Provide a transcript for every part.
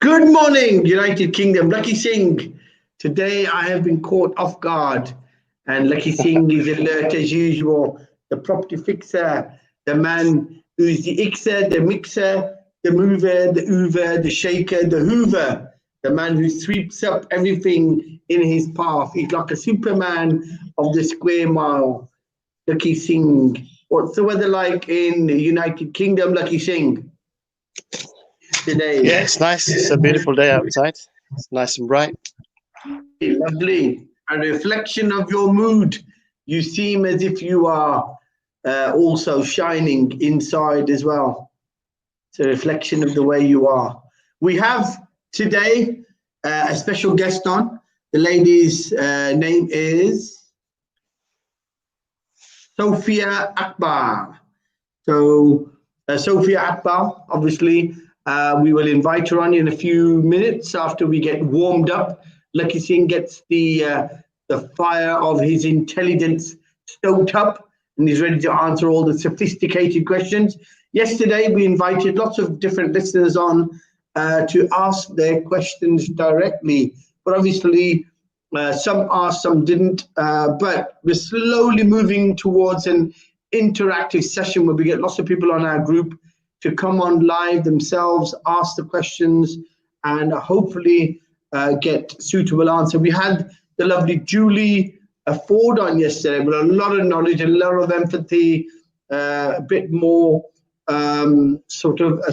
Good morning, United Kingdom. Lakhi Singh. Today I have been caught off guard, and Lakhi Singh is alert as usual. The property fixer, the man who is the ixer, the mixer, the mover, the hoover, the shaker, the hoover, the man who sweeps up everything in his path. He's like a Superman of the square mile. Lakhi Singh. What's the weather like in the United Kingdom, Lakhi Singh? Today. Yeah, it's nice. It's a beautiful day outside. It's nice and bright. Lovely. A reflection of your mood. You seem as if you are also shining inside as well. It's a reflection of the way you are. We have today a special guest on. The lady's name is Sofia Akbar. So Sofia Akbar, obviously, we will invite her on in a few minutes after we get warmed up. Lakhi Singh gets the fire of his intelligence stoked up and he's ready to answer all the sophisticated questions. Yesterday, we invited lots of different listeners on to ask their questions directly, but obviously some asked, some didn't, but we're slowly moving towards an interactive session where we get lots of people on our group to come on live themselves, ask the questions, and hopefully get suitable answer. We had the lovely Julie Ford on yesterday with a lot of knowledge, a lot of empathy, a bit more sort of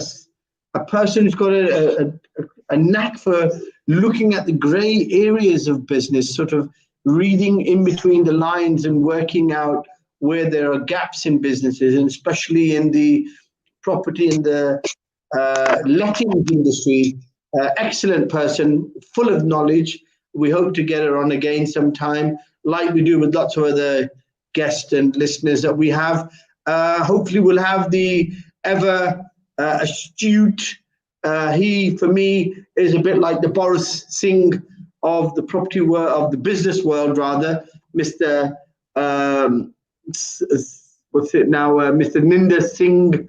a person who's got a knack for looking at the grey areas of business, sort of reading in between the lines and working out where there are gaps in businesses, and especially in the property and the lettings industry. Excellent person, full of knowledge. We hope to get her on again sometime, like we do with lots of other guests and listeners that we have. Hopefully we'll have the ever astute, he for me is a bit like the Boris Singh of the property world, of the business world rather, Mr. Mr. Ninder Singh,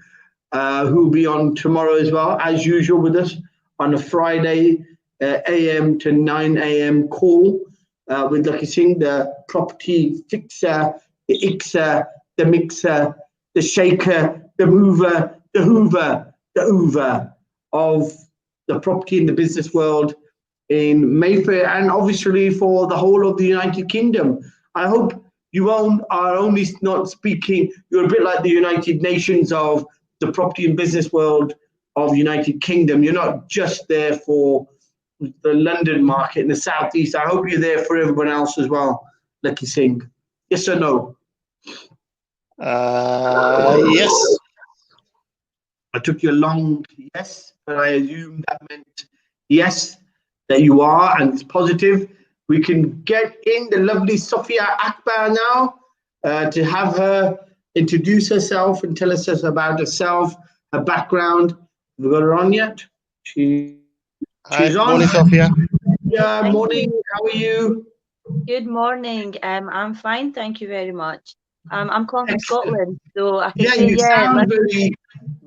who will be on tomorrow as well, as usual with us on a Friday AM to 9 AM call with Lakhi Singh, the property fixer, the ixer, the mixer, the shaker, the mover, the hoover, the hoover of the property and the business world in Mayfair, and obviously for the whole of the United Kingdom. I hope you are only not speaking, you're a bit like the United Nations of the property and business world of United Kingdom. You're not just there for the London market in the southeast. I hope you're there for everyone else as well, Lakhi Singh. Yes or no? Yes. I took you a long yes, but I assume that meant yes, that you are, and it's positive. We can get in the lovely Sofia Akbar now to have her introduce herself and tell us about herself, her background. Have we got her on yet? She's on. Morning, Sofia. Yeah, morning. How are you? Good morning. I'm fine, thank you very much. I'm calling from Scotland, so I can say you sound very,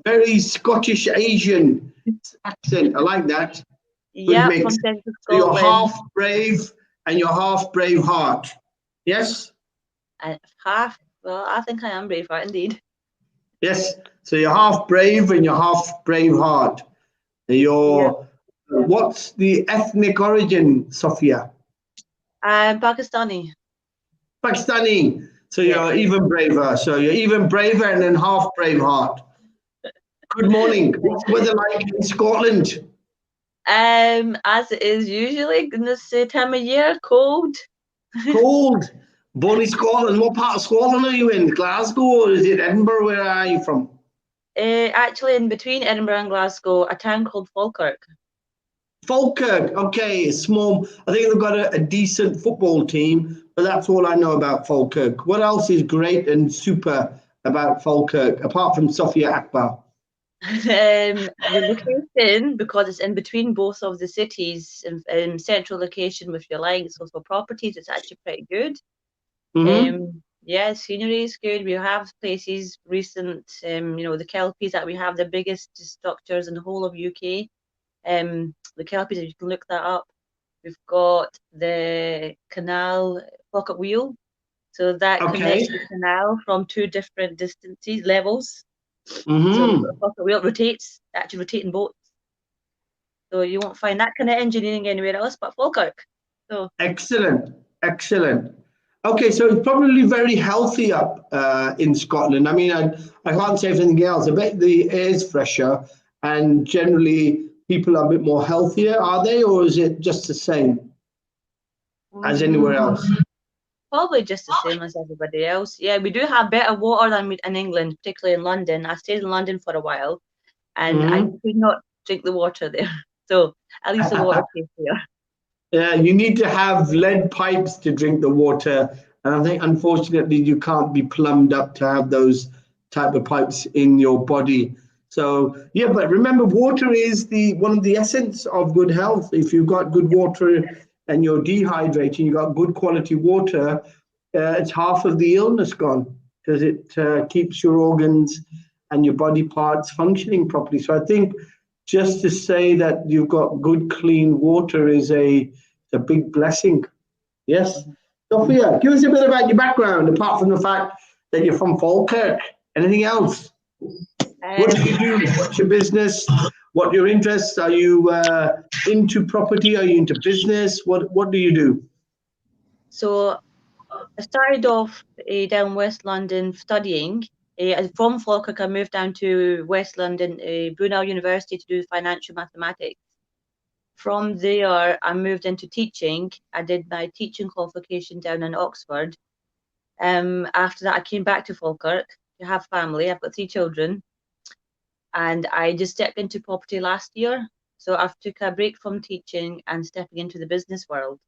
very Scottish Asian accent. I like that. Yeah, from Central Scotland. So you're half brave and you're half Braveheart. Yes? Half. Well, I think I am Braveheart indeed. Yes. So you're half brave and you're half Braveheart. What's the ethnic origin, Sofia? Pakistani. Pakistani. So you're even braver. So you're even braver and then half Braveheart. Good morning. What's the weather like in Scotland? As it is usually in this time of year, cold. Cold. Born in Scotland. What part of Scotland are you in? Glasgow, or is it Edinburgh? Where are you from? Actually, in between Edinburgh and Glasgow, a town called Falkirk. Falkirk. Okay, small. I think they've got a decent football team, but that's all I know about Falkirk. What else is great and super about Falkirk, apart from Sofia Akbar? The location, because it's in between both of the cities, in central location with your likes of properties, it's actually pretty good. Yeah, scenery is good. We have places recent, the Kelpies that we have the biggest structures in the whole of UK. the kelpies, you can look that up. We've got the canal pocket wheel. So that connects the canal from 2 different distances, levels. Mm-hmm. So the pocket wheel rotates, actually rotating boats. So you won't find that kind of engineering anywhere else but Falkirk. So excellent. Okay, so it's probably very healthy up in Scotland. I mean, I can't say anything else. I bet the air's fresher and generally people are a bit more healthier, are they? Or is it just the same as anywhere else? Probably just the same as everybody else. Yeah, we do have better water than in England, particularly in London. I stayed in London for a while and I could not drink the water there. So at least the water tastes here. Yeah, you need to have lead pipes to drink the water. And I think, unfortunately, you can't be plumbed up to have those type of pipes in your body. So, yeah, but remember, water is one of the essence of good health. If you've got good water and you're dehydrated, you've got good quality water, it's half of the illness gone because it keeps your organs and your body parts functioning properly. So I think just to say that you've got good, clean water is a big blessing. Yes. Sophia, give us a bit about your background, apart from the fact that you're from Falkirk. Anything else? What do you do? What's your business? What are your interests? Are you into property? Are you into business? What do you do? So I started off down West London studying. From Falkirk, I moved down to West London, Brunel University, to do financial mathematics. From there, I moved into teaching. I did my teaching qualification down in Oxford. After that, I came back to Falkirk to have family. I've got 3 children. And I just stepped into property last year. So I've took a break from teaching and stepping into the business world.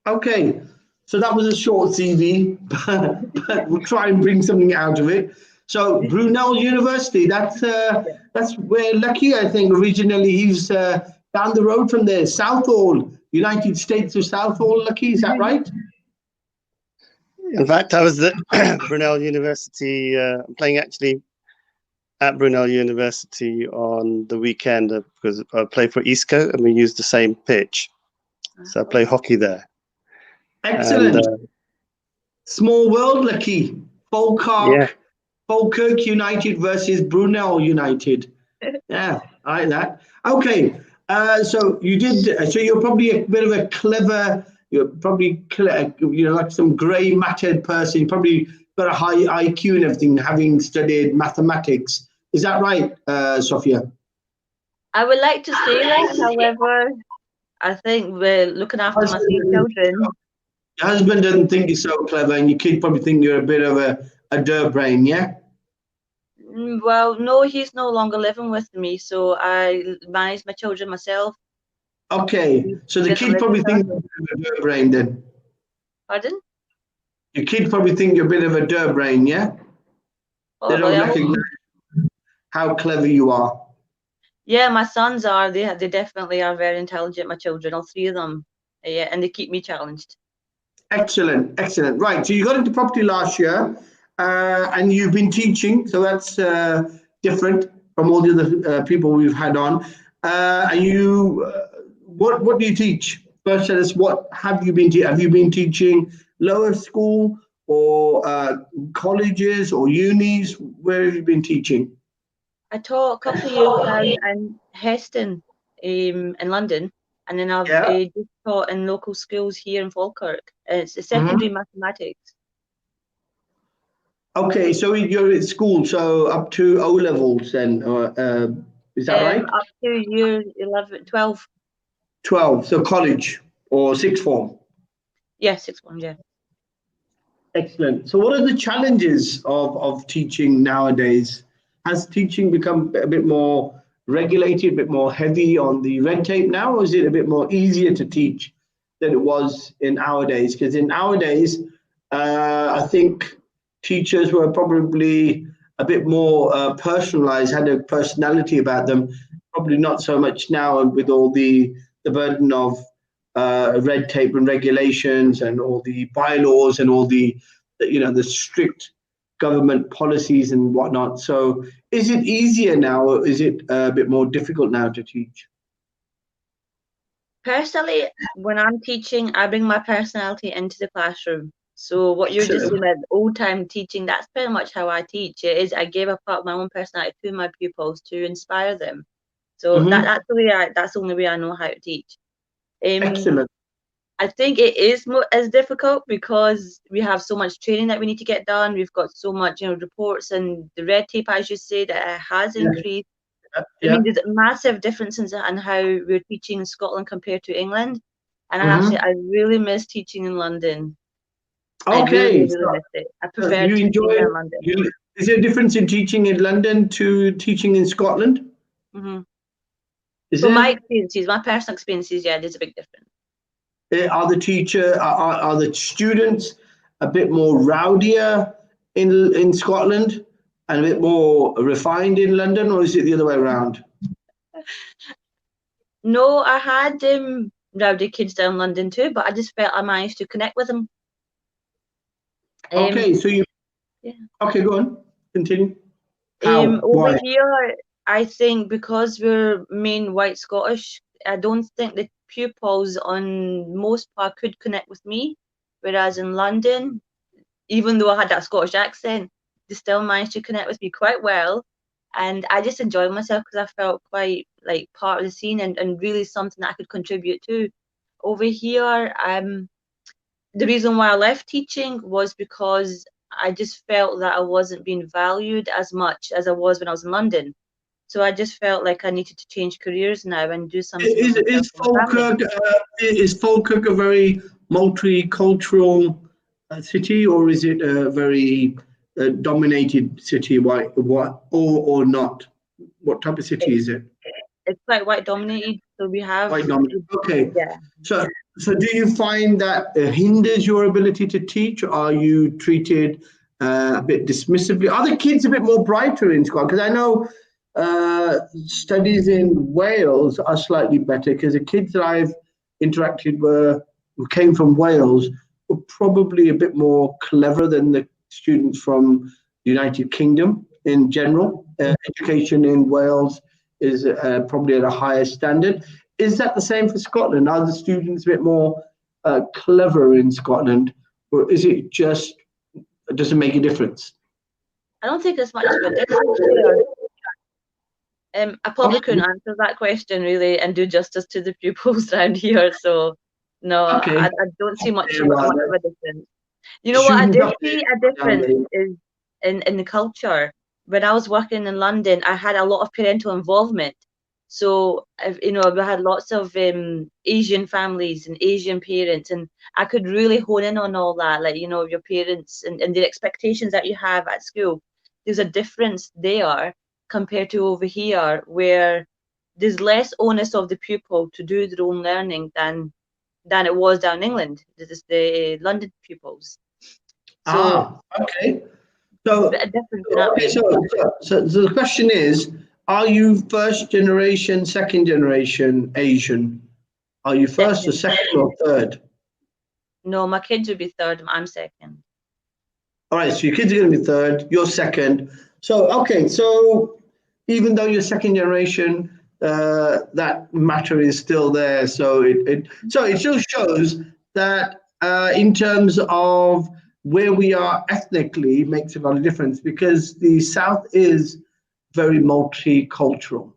Okay, so that was a short CV, but we'll try and bring something out of it. So Brunel University, that's where Lakhi, I think, originally, he's down the road from there, Southall, United States of Southall, Lakhi, is that right? In fact, I was at Brunel University, playing actually at Brunel University on the weekend because I play for Isco and we use the same pitch. So I play hockey there. Excellent. And, small world, Lakhi. Falkirk United versus Brunel United. Yeah, I like that. Okay, so you did. So you're probably a bit of a clever. You're probably like some grey mattered person. You probably got a high IQ and everything, having studied mathematics. Is that right, Sofia? I would like to say that. However, I think we're looking after my 3 children. Your husband doesn't think you're so clever, and your kid probably think you're a bit of a dirt brain, yeah? Well, no, he's no longer living with me, so I manage my children myself. Okay, so the kid probably thinks you're a bit of a dirt brain then. Pardon? Your kid probably think you're a bit of a dirt brain, yeah? They don't recognize how clever you are. Yeah, my sons are. They definitely are very intelligent, my children, all 3 of them. Yeah, and they keep me challenged. Excellent. Right, so you got into property last year and you've been teaching, so that's different from all the other people we've had on. And you, what do you teach? First, tell us, what have you been teaching? Have you been teaching lower school or colleges or unis? Where have you been teaching? I taught a couple of years down in Heston in London. And then I've just taught in local schools here in Falkirk. It's a secondary mathematics. Okay, so you're at school, so up to O levels then, is that right? Up to year 11, 12. 12, so college or sixth form? Yeah, sixth form, yeah. Excellent. So what are the challenges of teaching nowadays? Has teaching become a bit more regulated, a bit more heavy on the red tape now, or is it a bit more easier to teach than it was in our days? Because in our days, I think teachers were probably a bit more personalized, had a personality about them, probably not so much now with all the burden of red tape and regulations and all the bylaws and all the strict government policies and whatnot. So is it easier now, or is it a bit more difficult now to teach? Personally, when I'm teaching, I bring my personality into the classroom. So what you're just saying about old time teaching, that's pretty much how I teach. It is I give a part of my own personality to my pupils to inspire them. So that's the only way I know how to teach. Excellent. I think it is as difficult because we have so much training that we need to get done. We've got so much, reports, and the red tape, as you say, that has increased. I mean, there's massive differences in how we're teaching in Scotland compared to England. And I really miss teaching in London. Okay. I really miss it. I prefer teaching in London. Is there a difference in teaching in London to teaching in Scotland? So my experiences, my personal experiences, there's a big difference. Are the students a bit more rowdier in Scotland and a bit more refined in London, or is it the other way around? No, I had rowdy kids down in London too, but I just felt I managed to connect with them. Okay, so you. Yeah. Okay, go on. Continue. How? Over here, I think because we're main white Scottish, I don't think the pupils on most part could connect with me. Whereas in London, even though I had that Scottish accent, they still managed to connect with me quite well. And I just enjoyed myself because I felt quite like part of the scene and really something that I could contribute to. Over here, the reason why I left teaching was because I just felt that I wasn't being valued as much as I was when I was in London. So I just felt like I needed to change careers now and do something. Is Falkirk a very multicultural city, or is it a very dominated city? Or not? What type of city is it? It's quite white dominated. So we have white dominated. Okay. Yeah. So do you find that hinders your ability to teach? Are you treated a bit dismissively? Are the kids a bit more brighter in Scotland? Because I know studies in Wales are slightly better, because the kids that I've interacted with who came from Wales were probably a bit more clever than the students from the United Kingdom in general. Education in Wales is probably at a higher standard. Is that the same for Scotland? Are the students a bit more clever in Scotland, or is it just, does it make a difference? I don't think there's much of a difference there. I probably couldn't answer that question really and do justice to the pupils around here. So no, I don't see much of a difference. You know what I did see a difference is in the culture. When I was working in London, I had a lot of parental involvement. So, we had lots of Asian families and Asian parents, and I could really hone in on all that, like, your parents and the expectations that you have at school. There's a difference there compared to over here, where there's less onus of the pupil to do their own learning than it was down in England. This is the London pupils. So, okay. So the question is, are you first generation, second generation Asian? Are you first or second or third? No, my kids would be third. I'm second. All right, so your kids are going to be third, you're second. So, okay, so even though you're second generation, that matter is still there. So it still shows that in terms of where we are ethnically makes a lot of difference, because the South is very multicultural,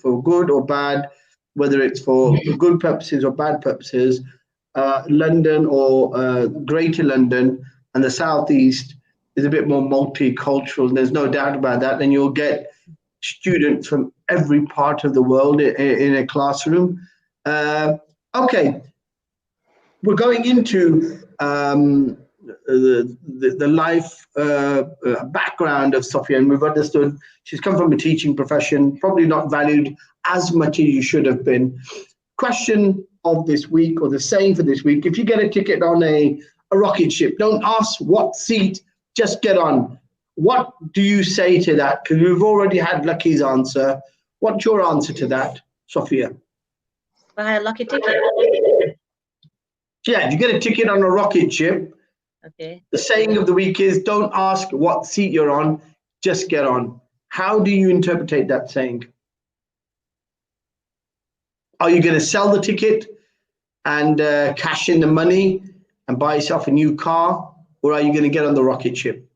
for good or bad, whether it's for good purposes or bad purposes. London or Greater London and the Southeast is a bit more multicultural, and there's no doubt about that. And you'll get students from every part of the world in a classroom. Okay, we're going into the life background of Sofia, and we've understood she's come from a teaching profession, probably not valued as much as you should have been. Question of this week, or the saying for this week: if you get a ticket on a rocket ship, don't ask what seat, just get on. What do you say to that? Because we've already had Lakhi's answer. What's your answer to that, Sofia? Buy a lucky ticket. Yeah, if you get a ticket on a rocket ship, Okay. The saying of the week is, don't ask what seat you're on, just get on. How do you interpret that saying? Are you going to sell the ticket and cash in the money and buy yourself a new car? Or are you going to get on the rocket ship?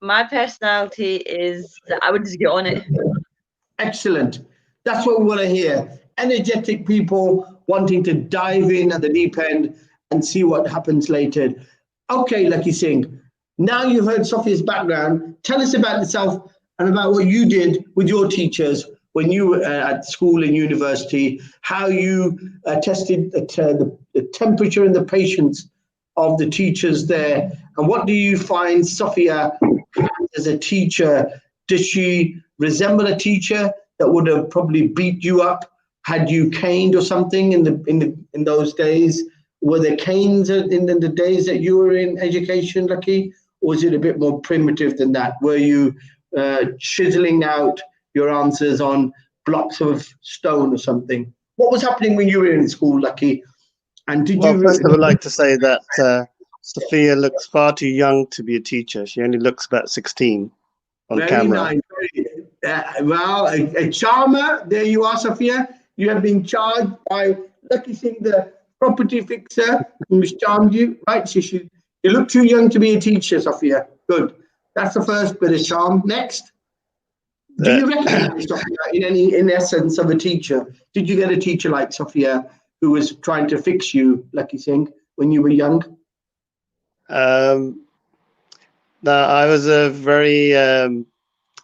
My personality is that I would just get on it. Excellent. That's what we want to hear. Energetic people wanting to dive in at the deep end and see what happens later. Okay, Lakhi Singh, now you've heard Sofia's background. Tell us about yourself and about what you did with your teachers when you were at school and university, how you tested the temperature and the patience of the teachers there. And what do you find Sofia as a teacher? Does she resemble a teacher that would have probably beat you up had you caned or something in those days? Were there canes in the days that you were in education, Lakhi? Or was it a bit more primitive than that? Were you chiseling out your answers on blocks of stone or something? What was happening when you were in school, Lakhi? And did you? First I would like to say that Sofia looks far too young to be a teacher. She only looks about 16 on camera. Nice. Well, a charmer. There you are, Sofia. You have been charged by Lakhi Singh, the property fixer, who's charmed you. Right? You look too young to be a teacher, Sofia. Good. That's the first bit of charm. Next. Do you recognize Sofia in essence of a teacher? Did you get a teacher like Sofia who was trying to fix you, Lakhi Singh, when you were young? No, I was I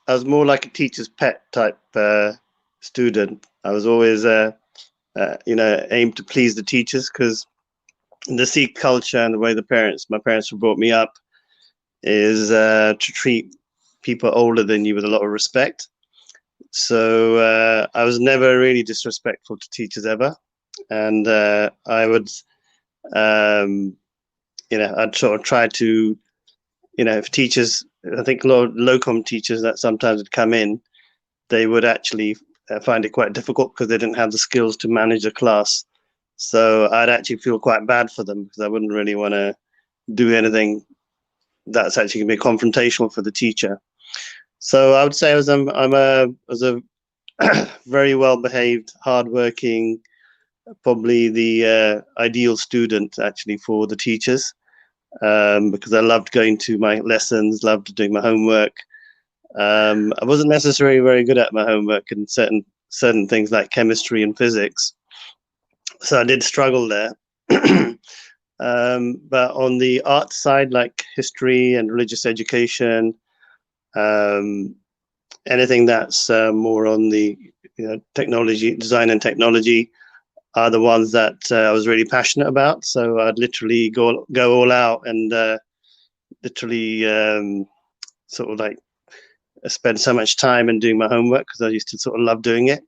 was more like a teacher's pet type student. I was always, aimed to please the teachers, because the Sikh culture and the way my parents brought me up is to treat people older than you with a lot of respect. So I was never really disrespectful to teachers ever. And I would, I'd sort of try to, if teachers, I think a lot of locum teachers that sometimes would come in, they would actually find it quite difficult because they didn't have the skills to manage a class. So I'd actually feel quite bad for them, because I wouldn't really want to do anything that's actually going to be confrontational for the teacher. So I would say I was a very well-behaved, hardworking, probably the ideal student actually for the teachers, because I loved going to my lessons, loved doing my homework. I wasn't necessarily very good at my homework in certain things like chemistry and physics, so I did struggle there. But on the art side, like history and religious education, anything that's more on the technology, design and technology, are the ones that I was really passionate about. So I'd literally go all out and literally sort of like spend so much time in doing my homework, because I used to sort of love doing it.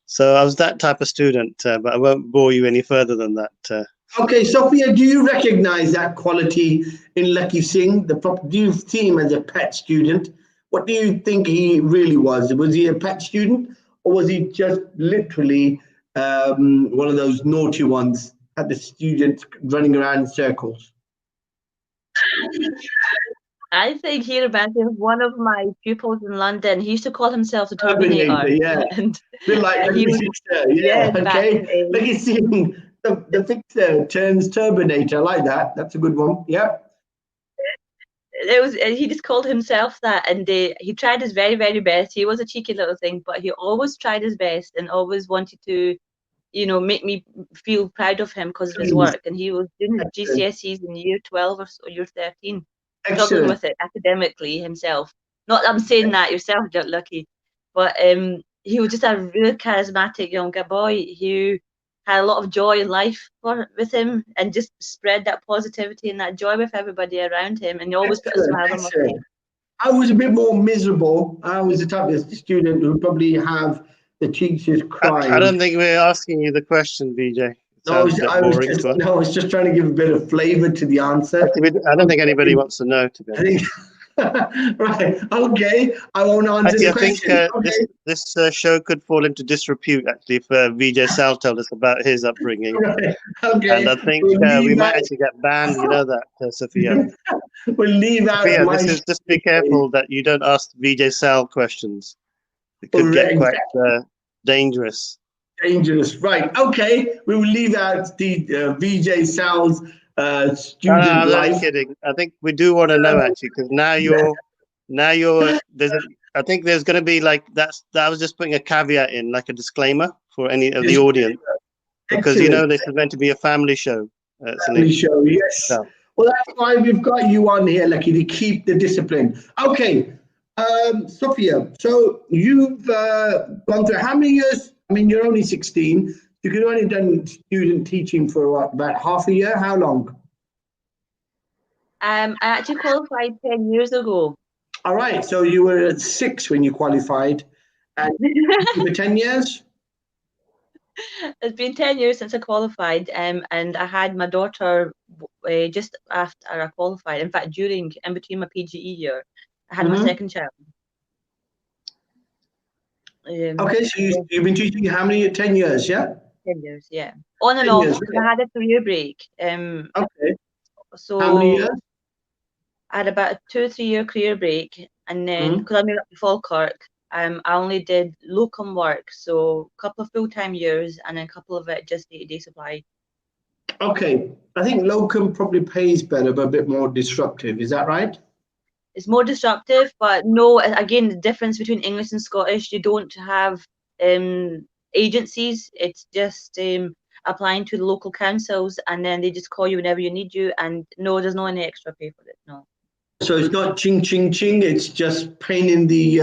So I was that type of student, but I won't bore you any further than that. Okay, Sofia, do you recognize that quality in Lakhi Singh? Do you see him as a pet student? What do you think he really was? Was he a pet student, or was he just literally one of those naughty ones, had the students running around in circles? I think he reminds me of one of my pupils in London. He used to call himself the Terminator. Yeah. And Bit like he was, yeah, okay. in Lakhi Singh, the fixer turns Terminator. I like that. That's a good one. Yeah. He just called himself that, and he tried his very, very best. He was a cheeky little thing, but he always tried his best and always wanted to, make me feel proud of him because of his work. And he was doing his GCSEs in year 12 or so, year 13, struggling with it academically himself. Not that I'm saying that yourself, Lucky, but he was just a really charismatic young boy who had a lot of joy in life with him, and just spread that positivity and that joy with everybody around him, and he always put a smile on my face. I was a bit more miserable. I was the type of student who would probably have the teachers crying. I don't think we're asking you the question, VJ. I was just trying to give a bit of flavor to the answer. Actually, I don't think anybody wants to know, to be honest. Right. Okay. I won't answer Actually, the I think question. Okay. this show could fall into disrepute, actually, if VJ Sal told us about his upbringing. Right. And Okay. I think We'll we leave might out, actually get banned, you know that, Sophia. we'll leave out Sophia, my just be careful that you don't ask VJ Sal questions. It could get quite dangerous. Dangerous. Right. Okay. We will leave out the VJ Sal's No, student I'm only life. kidding. I think we do want to know, actually, because now you're I think there's going to be that I was just putting a caveat in, like a disclaimer for any of the audience, because Excellent. this is meant to be a family show. Family show. Yes. So, Well, that's why we've got you on here, Lucky, to keep the discipline. Okay. Sophia, so you've gone through how many years? I mean, you're only 16. You could only done student teaching for what, about half a year? How long? I actually qualified 10 years ago. All right. So you were at 6 when you qualified. And for 10 years? It's been 10 years since I qualified, and I had my daughter just after I qualified. In fact, in between my PGE year, I had my second child. Okay, so you've been teaching how many? 10 years, yeah? 10 years, yeah. On and off, because I had a career break. Okay. So how many years? I had about a 2 or 3 year career break, and then because I moved up to Falkirk, I only did locum work, so a couple of full-time years, and then a couple of it just day-to-day supply. Okay, I think locum probably pays better, but a bit more disruptive. Is that right? It's more disruptive, but no, again, the difference between English and Scottish, you don't have agencies. It's just applying to the local councils, and then they just call you whenever you need you. And no, there's no any extra pay for it. No. So it's not ching, ching, ching. It's just pain in the,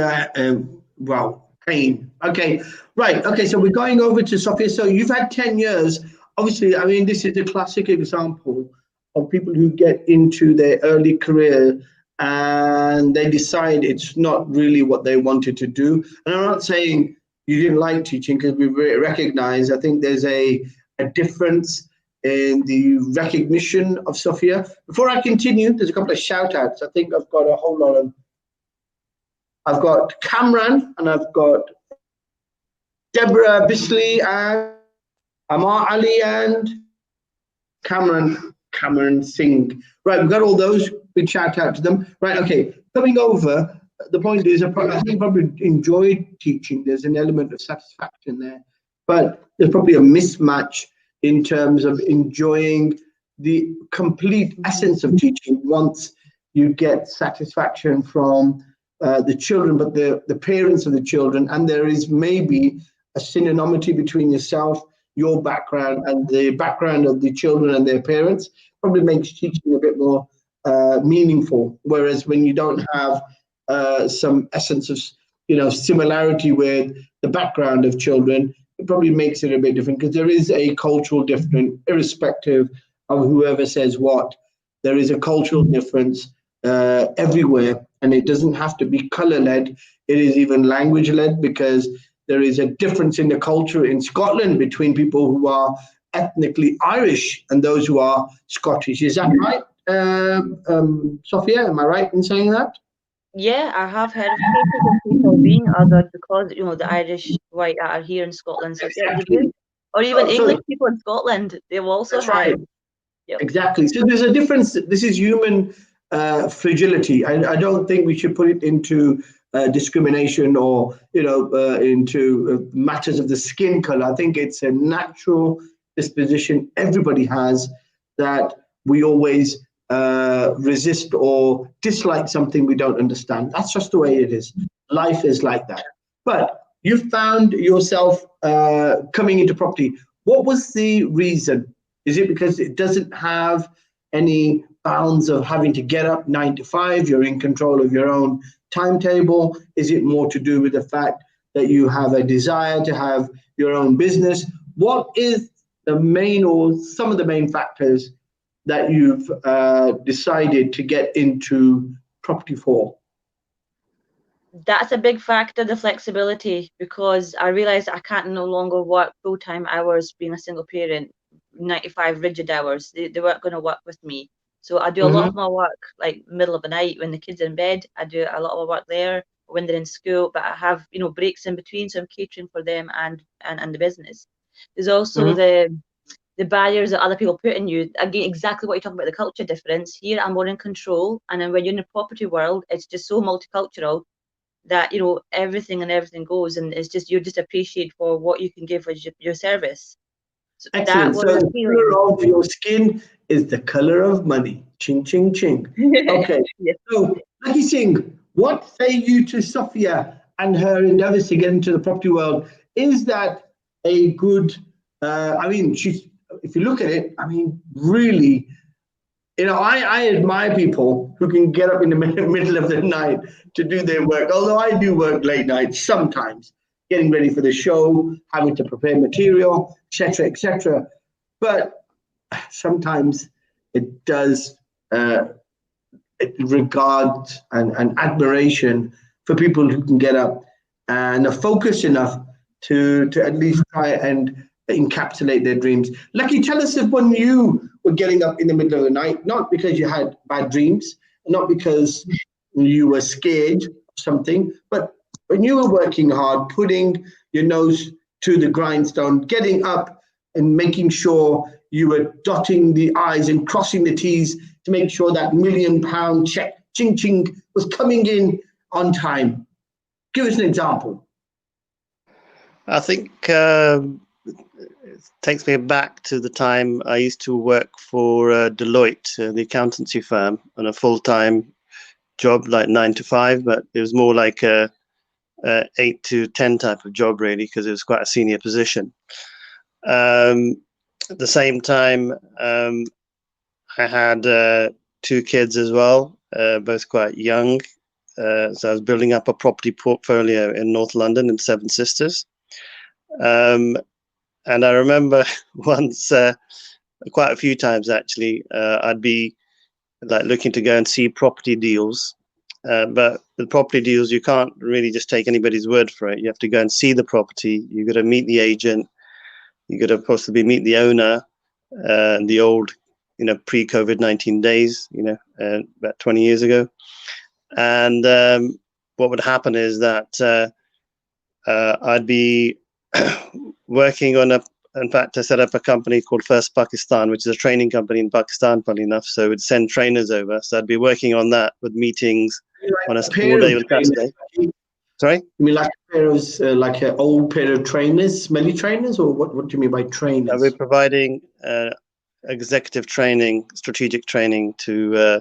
pain. Okay, right. Okay, so we're going over to Sofia. So you've had 10 years. Obviously, I mean, this is a classic example of people who get into their early career and they decide it's not really what they wanted to do. And I'm not saying you didn't like teaching, because we recognize, I think there's a difference in the recognition of Sofia. Before I continue, there's a couple of shout outs. I think I've got a whole lot of, I've got Cameron and I've got Deborah Bisley and Amar Ali and Cameron Singh. Right, we've got all those. Big shout out to them. Right, okay. Coming over, the point is, I think you probably enjoyed teaching. There's an element of satisfaction there, but there's probably a mismatch in terms of enjoying the complete essence of teaching once you get satisfaction from the children, but the parents of the children, and there is maybe a synonymity between yourself, your background, and the background of the children and their parents. Probably makes teaching a bit more meaningful. Whereas when you don't have some essence of similarity with the background of children, it probably makes it a bit different, because there is a cultural difference, irrespective of whoever says what. There is a cultural difference everywhere, and it doesn't have to be color-led. It is even language-led, because there is a difference in the culture in Scotland between people who are ethnically Irish and those who are Scottish. Is that right, Sophia? Am I right in saying that? Yeah, I have heard of cases of people being othered because the Irish white are here in Scotland. So Exactly. Or even English people in Scotland, they will also have. Right. Yep. Exactly. So there's a difference. This is human fragility. I don't think we should put it into discrimination or into matters of the skin color. I think it's a natural disposition everybody has, that we always resist or dislike something we don't understand. That's just the way it is. Life is like that. But you found yourself coming into property. What was the reason? Is it because it doesn't have any bounds of having to get up 9 to 5? You're in control of your own timetable? Is it more to do with the fact that you have a desire to have your own business? What is the main, or some of the main factors that you've decided to get into property for? That's a big factor, the flexibility, because I realized I can't no longer work full-time hours being a single parent, 95 rigid hours. They weren't going to work with me. So I do a lot of my work like middle of the night when the kids are in bed. I do a lot of my work there when they're in school, but I have, you know, breaks in between, so I'm catering for them and the business. There's also the barriers that other people put in you. Again, exactly what you're talking about, the culture difference. Here I'm more in control, and then when you're in the property world, it's just so multicultural that, you know, everything goes, and it's just, you're just appreciated for what you can give as your service. So excellent. So the color of your skin is the color of money. Ching, ching, ching. Okay. Yes. So, Lakhi Singh, what say you to Sofia and her endeavors to get into the property world? Is that a good, I mean, if you look at it, I mean, really, you know, I admire people who can get up in the middle of the night to do their work, although I do work late nights sometimes, getting ready for the show, having to prepare material, etc., etc. But sometimes it does regard and admiration for people who can get up and are focused enough to at least try and encapsulate their dreams. Lakhi, tell us if when you were getting up in the middle of the night, not because you had bad dreams, not because you were scared of something, but when you were working hard, putting your nose to the grindstone, getting up and making sure you were dotting the I's and crossing the T's to make sure that £1 million check, ching ching, was coming in on time. Give us an example. I think it takes me back to the time I used to work for Deloitte, the accountancy firm, on a full-time job, like 9 to 5, but it was more like a 8 to 10 type of job, really, because it was quite a senior position. At the same time, I had 2 kids as well, both quite young. So I was building up a property portfolio in North London in Seven Sisters. And I remember once, quite a few times actually, I'd be like looking to go and see property deals. But with property deals, you can't really just take anybody's word for it. You have to go and see the property. You got to meet the agent. You got to possibly meet the owner. The old, you know, pre-COVID-19 days, you know, about 20 years ago. And what would happen is that I'd be working on in fact, I set up a company called First Pakistan, which is a training company in Pakistan, funny enough. So it would send trainers over. So I'd be working on that with meetings on a school day on Saturday. Sorry? You mean like a pair of, like an old pair of trainers, smelly trainers, or what do you mean by trainers? We're providing executive training, strategic training to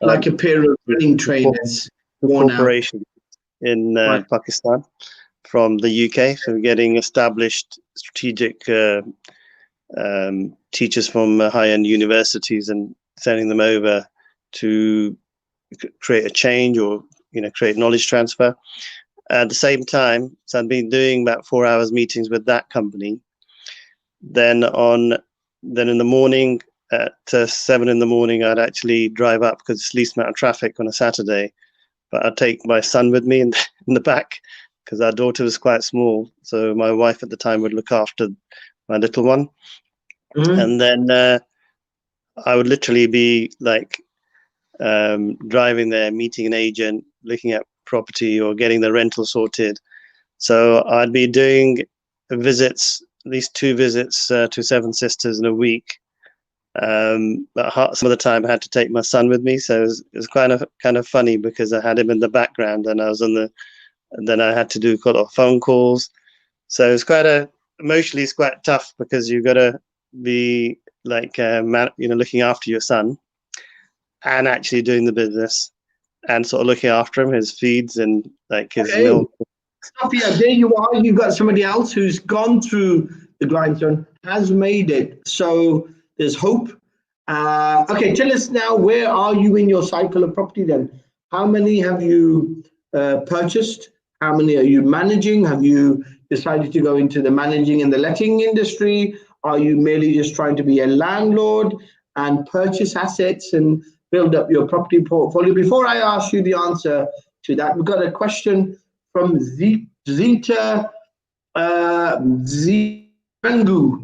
like a pair of running trainers, corporations in Pakistan from the UK. So we're getting established strategic teachers from high-end universities and sending them over to create a change or, you know, create knowledge transfer. At the same time, so I've been doing about 4 hours meetings with that company. Then in the morning at 7 in the morning, I'd actually drive up because it's least amount of traffic on a Saturday. But I'd take my son with me in the back because our daughter was quite small. So my wife at the time would look after my little one. And then I would literally be like driving there, meeting an agent, looking at property or getting the rental sorted. So I'd be doing visits, at least 2 visits to Seven Sisters in a week. But some of the time I had to take my son with me, so it was kind of funny because I had him in the background and I was and then I had to do a lot of phone calls. So it's emotionally it's quite tough because you've got to be like looking after your son and actually doing the business and sort of looking after him, his feeds and like his milk. Sofia, there you are. You've got somebody else who's gone through the grindstone, has made it. So there's hope. Okay, tell us now, where are you in your cycle of property then? How many have you purchased? How many are you managing? Have you decided to go into the managing and the letting industry? Are you merely just trying to be a landlord and purchase assets and build up your property portfolio? Before I ask you the answer to that, we've got a question from Zita Zirangu.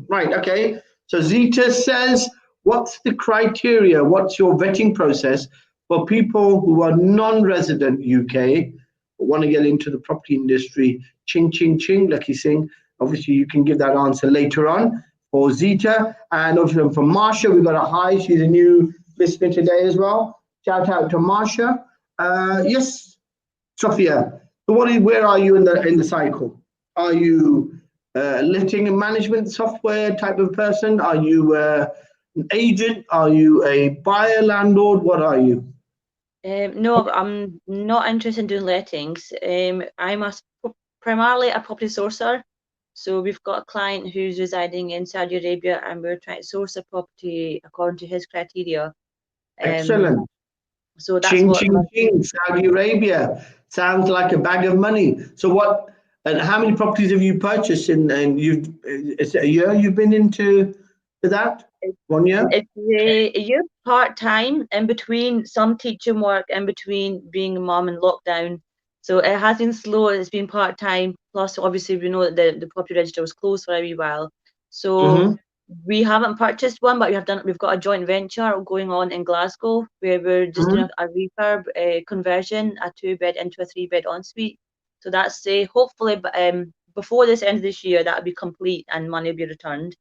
Right, okay. So Zita says, what's the criteria? What's your vetting process for people who are non-resident UK, but want to get into the property industry? Ching, ching, ching, Lakhi Singh. Obviously, you can give that answer later on for Zita. And also from Marsha, we've got a hi. She's a new listener today as well. Shout out to Marsha. Yes, Sofia. So where are you in the cycle? Are you letting and management software type of person? Are you an agent? Are you a buyer, landlord? What are you? No, I'm not interested in doing lettings. I'm primarily a property sourcer. So we've got a client who's residing in Saudi Arabia, and we're trying to source a property according to his criteria. Excellent. So that's ching, what. ching, ching, Saudi Arabia. Sounds like a bag of money. So what? And how many properties have you purchased? And it's a year you've been into that? 1 year? It's a year part-time, in between some teaching work, in between being a mum in lockdown. So it has been slow. It's been part-time. Plus, obviously, we know that the property register was closed for a wee while. So we haven't purchased one, but we've got a joint venture going on in Glasgow where we're just doing a refurb conversion, a 2-bed into a 3-bed ensuite. So that's hopefully before this end of this year, that'll be complete and money will be returned.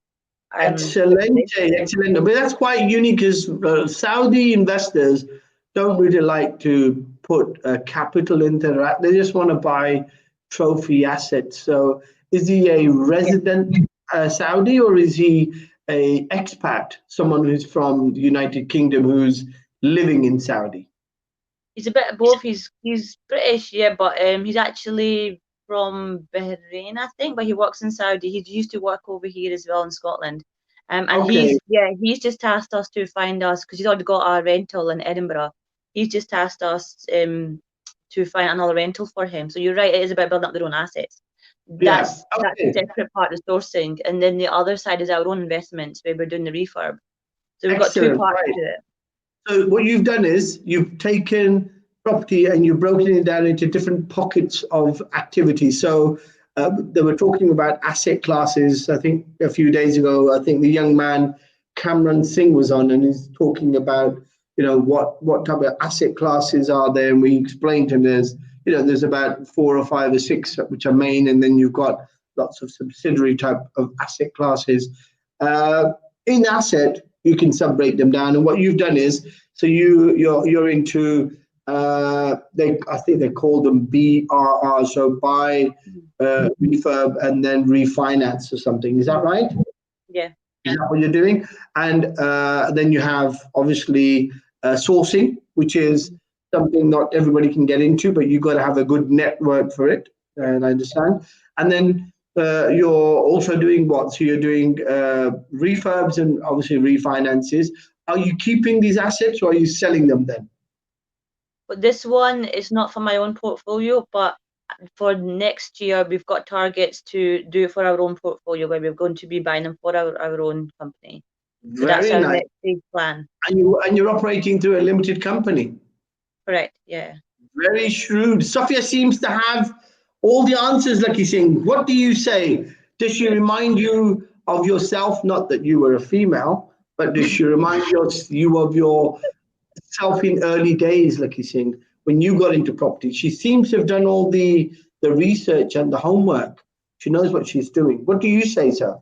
Excellent, excellent. But that's quite unique, because Saudi investors don't really like to put capital into that. They just want to buy trophy assets. So is he a resident Saudi, or is he a expat, someone who's from the United Kingdom who's living in Saudi? He's a bit of both. He's British, yeah, but he's actually from Bahrain, I think, but he works in Saudi. He used to work over here as well in Scotland. And he's just tasked us to find us, because he's already got a rental in Edinburgh. He's just tasked us to find another rental for him. So you're right, it is about building up their own assets. That's a separate part of sourcing. And then the other side is our own investments, where we're doing the refurb. So we've got two parts to it. So what you've done is you've taken property and you've broken it down into different pockets of activity. So they were talking about asset classes. I think a few days ago, I think the young man Cameron Singh was on, and he's talking about, what type of asset classes are there, and we explained to him there's about 4 or 5 or 6 which are main, and then you've got lots of subsidiary type of asset classes. In asset, you can separate them down, and what you've done is, so you're into I think they call them BRR, so buy, refurb, and then refinance or something. Is that right? Yeah. Is that what you're doing? And then you have obviously sourcing, which is something not everybody can get into, but you've got to have a good network for it. And I understand. And then you're also doing what? So you're doing refurbs and obviously refinances. Are you keeping these assets, or are you selling them then? But this one is not for my own portfolio, but for next year, we've got targets to do it for our own portfolio, where we're going to be buying them for our own company. So that's our next big plan. And you're operating through a limited company. Correct. Yeah. Very shrewd. Sofia seems to have all the answers, Lakhi Singh. What do you say? Does she remind you of yourself? Not that you were a female, but does she remind you of yourself in early days, Lakhi Singh, when you got into property? She seems to have done all the research and the homework. She knows what she's doing. What do you say, sir?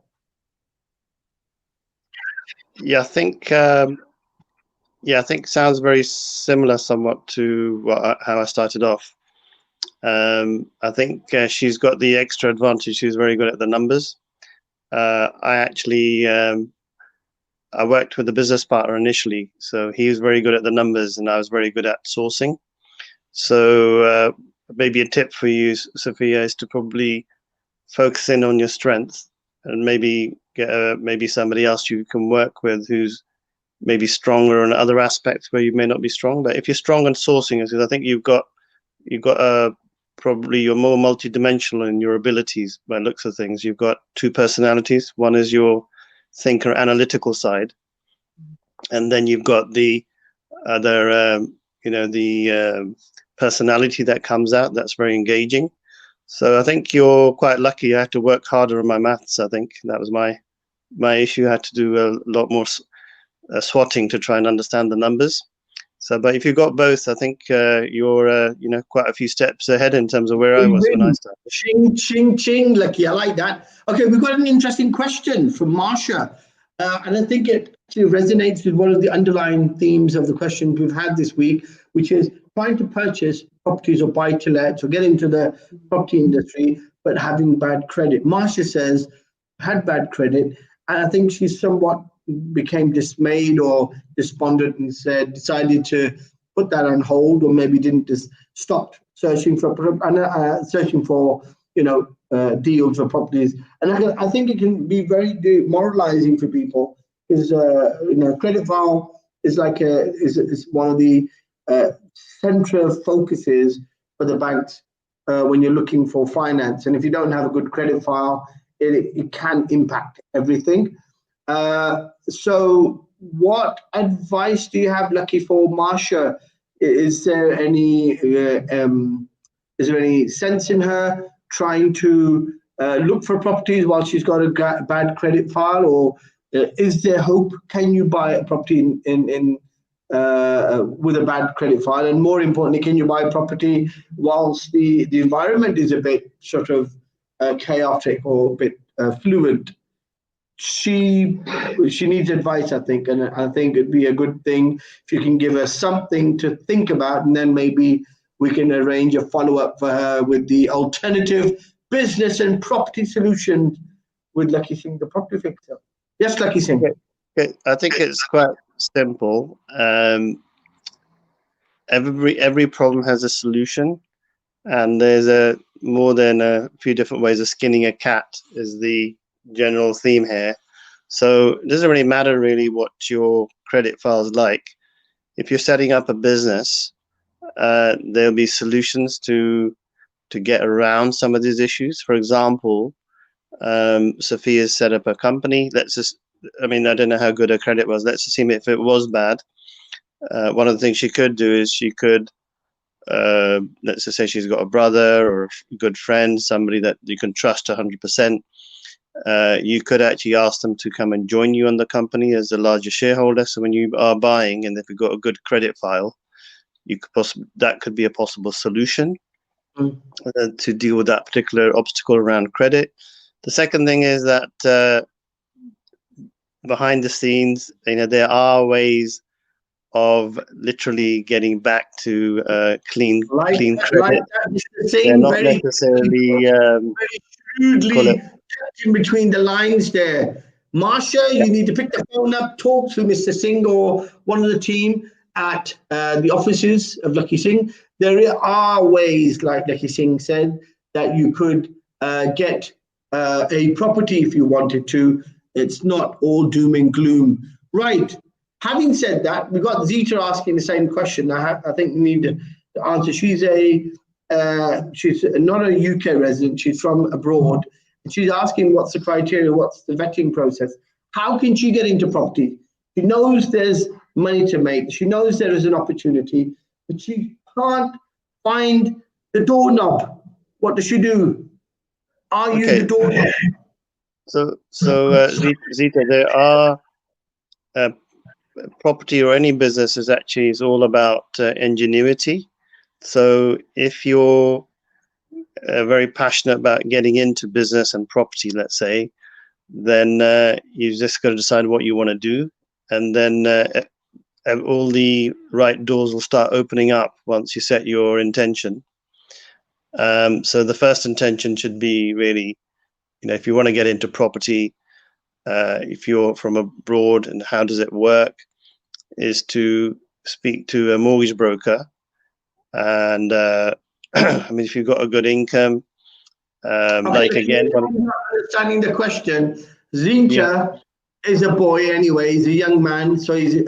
Yeah, I think sounds very similar somewhat to how I started off. I think she's got the extra advantage. She's very good at the numbers. I worked with a business partner initially, so he was very good at the numbers and I was very good at sourcing. So maybe a tip for you, Sophia, is to probably focus in on your strengths and maybe get maybe somebody else you can work with who's maybe stronger in other aspects where you may not be strong. But if you're strong on sourcing, because I think you've got probably you're more multidimensional in your abilities by the looks of things. You've got 2 personalities. One is your thinker, analytical side, and then you've got the other, the personality that comes out that's very engaging. So I think you're quite lucky. I had to work harder on my maths. I think that was my issue. I had to do a lot more swatting to try and understand the numbers. So, but if you've got both, I think you're quite a few steps ahead in terms of where I was when I started. Ching, ching, ching, Lucky. I like that. Okay, we've got an interesting question from Marsha. And I think it actually resonates with one of the underlying themes of the question we've had this week, which is trying to purchase properties or buy to let or get into the property industry, but having bad credit. Marsha says, had bad credit, and I think she somewhat became dismayed or despondent and decided to put that on hold, or maybe didn't just stop searching for deals for properties. And I think it can be very demoralizing for people because credit file is like is one of the central focuses for the banks when you're looking for finance. And if you don't have a good credit file, it can impact everything. So what advice do you have, Lucky, for Marsha? Is there any sense in her trying to look for properties while she's got a bad credit file, or is there hope? Can you buy a property in with a bad credit file? And more importantly, can you buy a property whilst the environment is a bit sort of chaotic or a bit fluid? She needs advice, I think, and I think it'd be a good thing if you can give her something to think about, and then maybe we can arrange a follow-up for her with the alternative business and property solution with Lakhi Singh, the property fixer. Yes, Lakhi Singh. Okay. I think it's quite simple. Every problem has a solution, and there's more than a few different ways of skinning a cat is the general theme here. So it doesn't really matter what your credit file is like. If you're setting up a business, there'll be solutions to get around some of these issues. For example, Sofia set up a company. I don't know how good her credit was. Let's assume if it was bad, one of the things she could do is she could, let's just say she's got a brother or a good friend, somebody that you can trust 100%. You could actually ask them to come and join you on the company as a larger shareholder. So when you are buying, and if you've got a good credit file, that could be a possible solution to deal with that particular obstacle around credit. The second thing is that behind the scenes, there are ways of literally getting back to clean credit. They're not necessarily shrewdly in between the lines there. Marsha, you need to pick the phone up, talk to Mr. Singh or one of the team at the offices of Lakhi Singh. There are ways, like Lakhi Singh said, that you could get a property if you wanted to. It's not all doom and gloom. Right. Having said that, we've got Zita asking the same question. I think we need to answer. She's not a UK resident. She's from abroad. And she's asking what's the criteria, what's the vetting process. How can she get into property? She knows there's money to make. She knows there is an opportunity, but she can't find the doorknob. What does she do? Are you the doorknob? So Zita, there are property or any business is all about ingenuity. So if you're very passionate about getting into business and property, let's say, then you just got to decide what you want to do, and then all the right doors will start opening up once you set your intention. So the first intention should be really, if you want to get into property, if you're from abroad, and how does it work, is to speak to a mortgage broker. And if you've got a good income, again, understanding the question, Zita is a boy anyway. He's a young man, so he's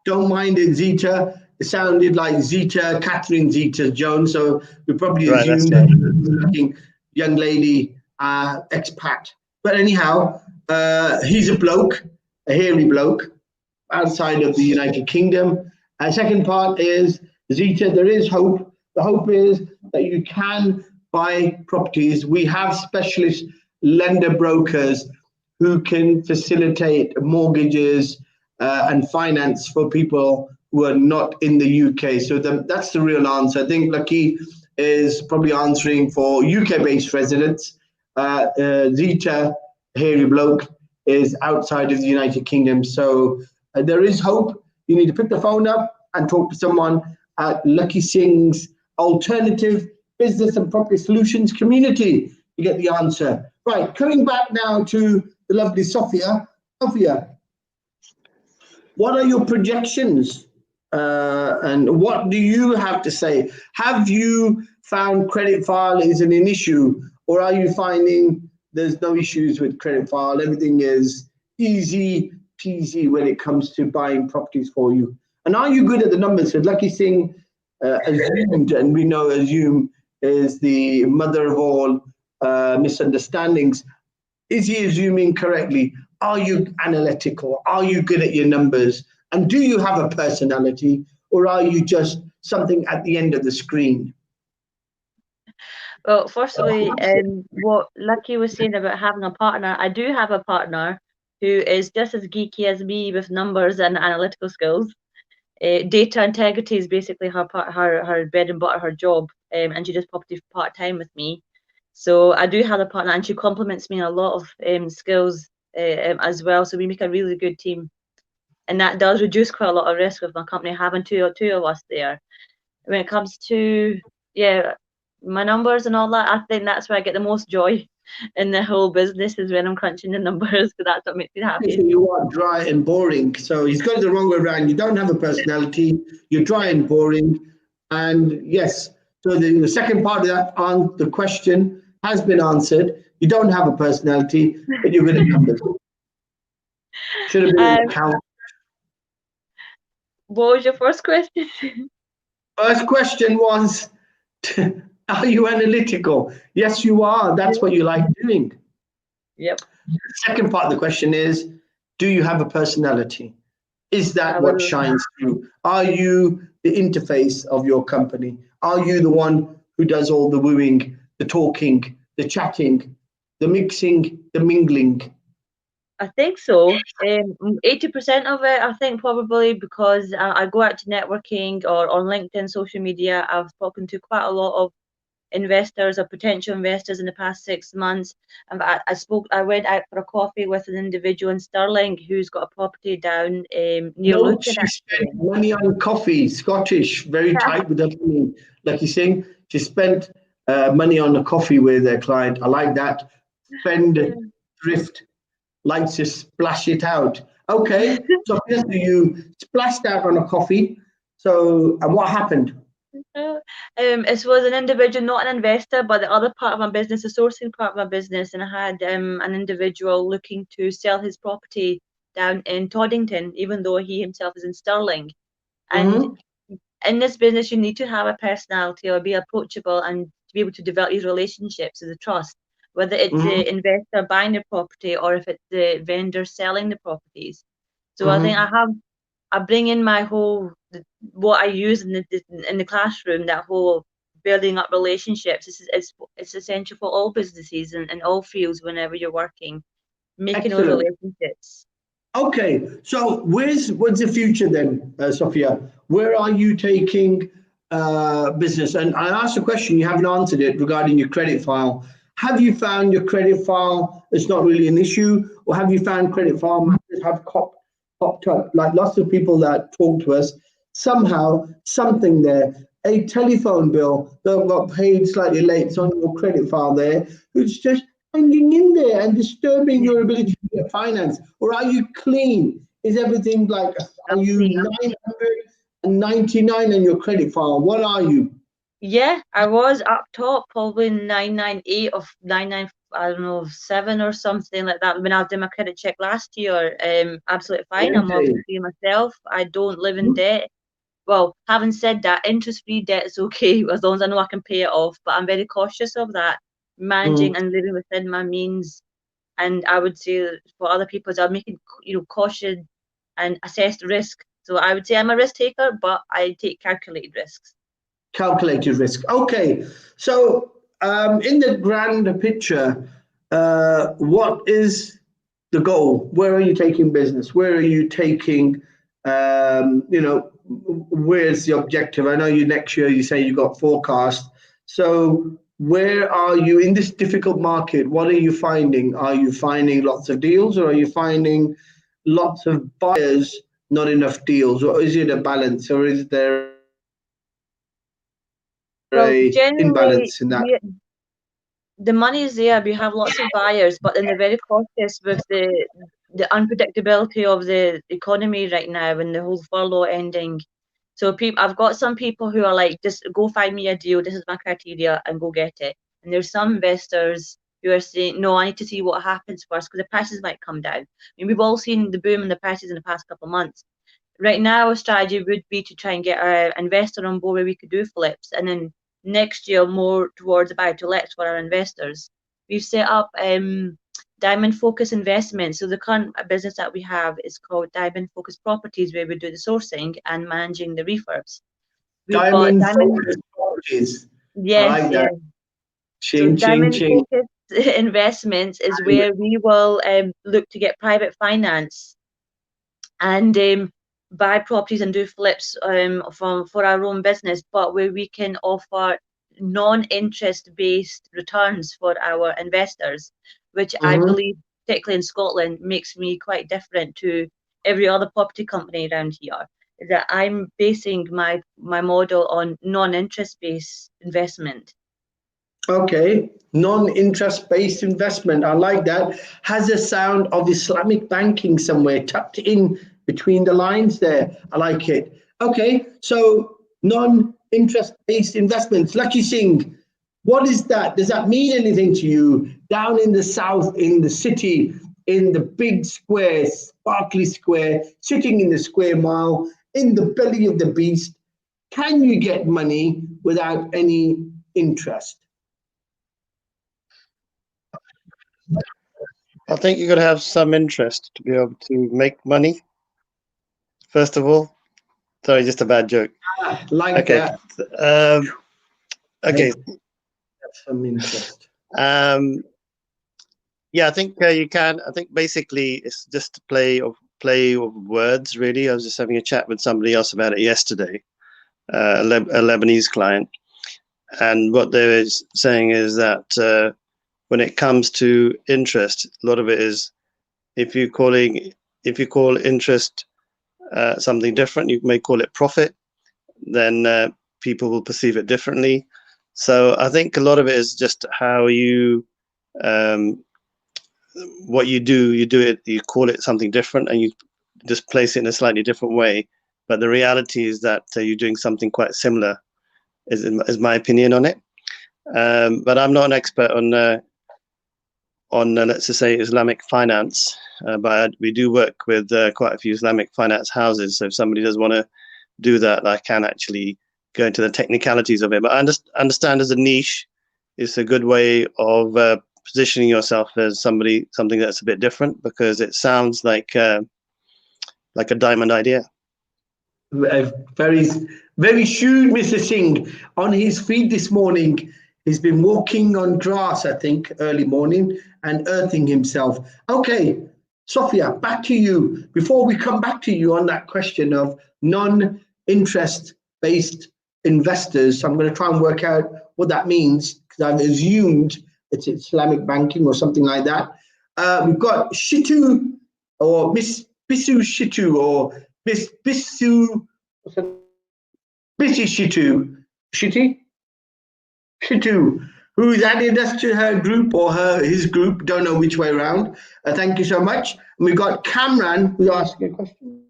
don't mind it. Zita. It sounded like Zita, Catherine Zeta-Jones, so we probably assumed looking young lady, expat. But anyhow, he's a bloke, a hairy bloke, outside of the United Kingdom. And second part is, Zita, there is hope. The hope is that you can buy properties. We have specialist lender brokers who can facilitate mortgages and finance for people who are not in the UK. So that's the real answer. I think Lakhi is probably answering for UK-based residents. Zita, hairy bloke, is outside of the United Kingdom. So there is hope. You need to pick the phone up and talk to someone at Lakhi Singh's Alternative Business and Property Solutions community to get the answer. Right, coming back now to the lovely Sofia. Sofia, what are your projections and what do you have to say? Have you found credit file is an issue, or are you finding there's no issues with credit file? Everything is easy peasy when it comes to buying properties for you. And are you good at the numbers? So Lakhi Singh assumed, and we know assume is the mother of all misunderstandings. Is he assuming correctly? Are you analytical? Are you good at your numbers? And do you have a personality, or are you just something at the end of the screen? Well, firstly, what Lakhi was saying about having a partner, I do have a partner who is just as geeky as me with numbers and analytical skills. Data integrity is basically her bread and butter, her job, and she does property part-time with me. So I do have a partner, and she complements me in a lot of skills as well. So we make a really good team, and that does reduce quite a lot of risk with my company having two of us there. When it comes to my numbers and all that, I think that's where I get the most joy in the whole business, is when I'm crunching the numbers, because that's what makes me happy. So you are dry and boring. So he's got it the wrong way around. You don't have a personality. You're dry and boring. And yes, so the second part of that the question has been answered. You don't have a personality, but you're good at numbers. Should have been an account. What was your first question? First question was, are you analytical? Yes, you are. That's what you like doing. Yep. The second part of the question is, do you have a personality? Is that what shines through? Are you the interface of your company? Are you the one who does all the wooing, the talking, the chatting, the mixing, the mingling? I think so. 80% of it, I think, probably because I go out to networking or on LinkedIn, social media. I've spoken to quite a lot of investors or potential investors in the past 6 months. And I went out for a coffee with an individual in Stirling who's got a property down near Luton. She spent money on coffee. Scottish, very tight with that money. Lakhi Singh, she spent money on a coffee with a client. I like that. Spend, thrift, likes to splash it out. Okay, so you splashed out on a coffee. So, and what happened? It was an individual, not an investor, but the other part of my business, the sourcing part of my business, and I had an individual looking to sell his property down in Toddington, even though he himself is in Stirling. And in this business, you need to have a personality or be approachable and to be able to develop these relationships as a trust, whether it's the investor buying the property or if it's the vendor selling the properties. So I think I bring in my whole, what I use in the classroom, that whole building up relationships. It's essential for all businesses and all fields whenever you're working, making those relationships. Okay, so what's the future then, Sofia? Where are you taking business? And I asked a question, you haven't answered it, regarding your credit file. Have you found your credit file is not really an issue, or have you found credit file matters have popped up? Like lots of people that talk to us, somehow something there, a telephone bill that got paid slightly late, it's on your credit file there, it's just hanging in there and disturbing your ability to get finance. Or are you clean? Is everything like, are you 999 on your credit file? What are you? Yeah, I was up top, probably 998 or 99, I don't know, 7 or something like that. When I did my credit check last year, absolutely fine. I'm mortgage free myself. I don't live in debt. Well, having said that, interest-free debt is okay as long as I know I can pay it off. But I'm very cautious of that, managing and living within my means. And I would say for other people, I'm making caution and assess the risk. So I would say I'm a risk taker, but I take calculated risks. Calculated risk. Okay, so in the grand picture, what is the goal? Where are you taking business? Where are you taking, where's the objective? I know you next year, you say you got forecast. So where are you in this difficult market? What are you finding? Are you finding lots of deals, or are you finding lots of buyers, not enough deals? Or is it a balance, or is there a generally, imbalance in that? the money is there. We have lots of buyers, but then they're very cautious with the unpredictability of the economy right now and the whole furlough ending. So I've got some people who are like, just go find me a deal. This is my criteria, and go get it. And there's some investors who are saying, no, I need to see what happens first, because the prices might come down. I mean, we've all seen the boom in the prices in the past couple of months. Right now, our strategy would be to try and get our investor on board where we could do flips, and then next year more towards Buytolet for our investors. We've set up Diamond Focus Investments. So the current business that we have is called Diamond Focus Properties, where we do the sourcing and managing the refurbs. Diamond Focus Properties. Yes, I like that. So Diamond Focus Investments is where we will look to get private finance and buy properties and do flips for our own business, but where we can offer non-interest based returns for our investors, which I believe, particularly in Scotland, makes me quite different to every other property company around here. That I'm basing my model on non-interest based investment. Okay, non-interest based investment. I like that. Has a sound of Islamic banking somewhere tucked in between the lines there. I like it. Okay, so non-interest based investments. Lakhi Singh, what is that? Does that mean anything to you? Down in the south, in the city, in the big square, sparkly square, sitting in the square mile, in the belly of the beast, can you get money without any interest? I think you've got to have some interest to be able to make money, first of all. Sorry, just a bad joke. Like that. Okay. Have some interest. Yeah, I think you can. I think basically it's just a play of words, really. I was just having a chat with somebody else about it yesterday, a Lebanese client. And what they were saying is that when it comes to interest, a lot of it is if you call interest something different, you may call it profit, then people will perceive it differently. So I think a lot of it is just how you what you do it, you call it something different, and you just place it in a slightly different way. But the reality is that you're doing something quite similar, is my opinion on it. But I'm not an expert on let's just say Islamic finance, but we do work with quite a few Islamic finance houses. So if somebody does want to do that, I can actually go into the technicalities of it. But I understand as a niche, it's a good way of positioning yourself as something that's a bit different, because it sounds like a diamond idea. Very, very shrewd, Mr. Singh. On his feed this morning, he's been walking on grass, I think, early morning, and earthing himself. Okay, Sofia, back to you. Before we come back to you on that question of non-interest-based investors, I'm going to try and work out what that means, because I've assumed it's Islamic banking or something like that. We've got Shitu, or Miss Bisu Shitu, or Miss Bisu, Shitu, who's added us to her group or his group, don't know which way around. Thank you so much. And we've got Cameron, who's asking a question.